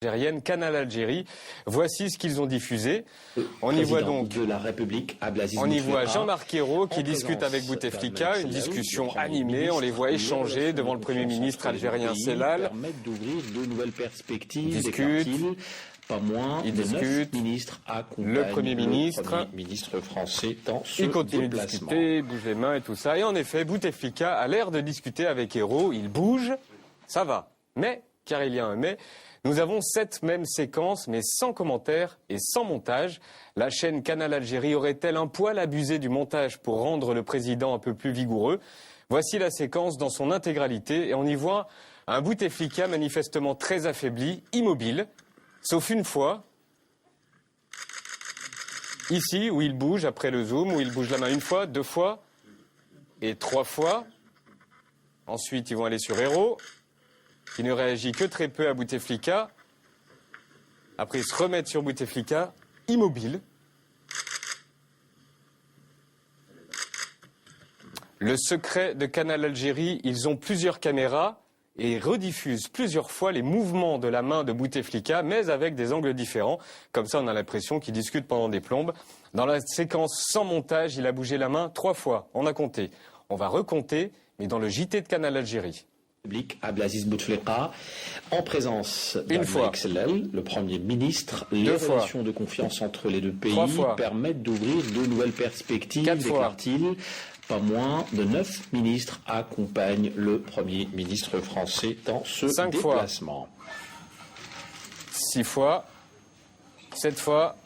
algérienne Canal Algérie. Voici ce qu'ils ont diffusé. On y voit donc de la République Abdelaziz on y voit Bouteflika Jean-Marc Ayrault qui discute avec Bouteflika, une discussion animée. On les voit échanger devant le Premier ministre algérien Sellal. Permettent d'ouvrir de nouvelles perspectives. Ils discutent. Pas moins Ils de 9 discutent. ministres accompagnent Le Premier ministre français dans ce il continue de déplacement. discuter, il bouge les mains et tout ça. Et en effet, Bouteflika a l'air de discuter avec Ayrault. Il bouge, ça va. Mais, car il y a un mais, nous avons cette même séquence, mais sans commentaire et sans montage. La chaîne Canal Algérie aurait-elle un poil abusé du montage pour rendre le président un peu plus vigoureux? Voici la séquence dans son intégralité et on y voit un Bouteflika manifestement très affaibli, immobile, sauf une fois, ici où il bouge après le zoom, où il bouge la main une fois, deux fois et trois fois. Ensuite, ils vont aller sur Ayrault, qui ne réagit que très peu à Bouteflika. Après, ils se remettent sur Bouteflika, immobile. Le secret de Canal Algérie, ils ont plusieurs caméras et rediffusent plusieurs fois les mouvements de la main de Bouteflika, mais avec des angles différents. Comme ça, on a l'impression qu'ils discutent pendant des plombes. Dans la séquence sans montage, il a bougé la main 3 fois. On a compté. On va recompter, mais dans le JT de Canal Algérie. Abdelaziz Bouteflika, en présence fois. Sellal, le Premier ministre. Les relations de confiance entre les deux pays permettent d'ouvrir de nouvelles perspectives, déclare-t-il. Pas moins de 9 ministres accompagnent le Premier ministre français dans ce déplacement. 6 fois, 7 fois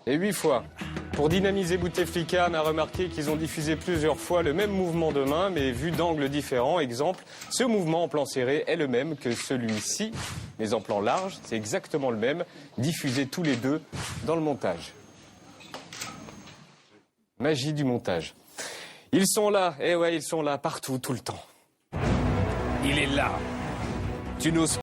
et 8 fois. Pour dynamiser Bouteflika, on a remarqué qu'ils ont diffusé plusieurs fois le même mouvement de main, mais vu d'angles différents. Exemple, ce mouvement en plan serré est le même que celui-ci, mais en plan large, c'est exactement le même, diffusé tous les deux dans le montage. Magie du montage. Ils sont là, eh ouais, ils sont là, partout, tout le temps. Il est là. Tu n'oses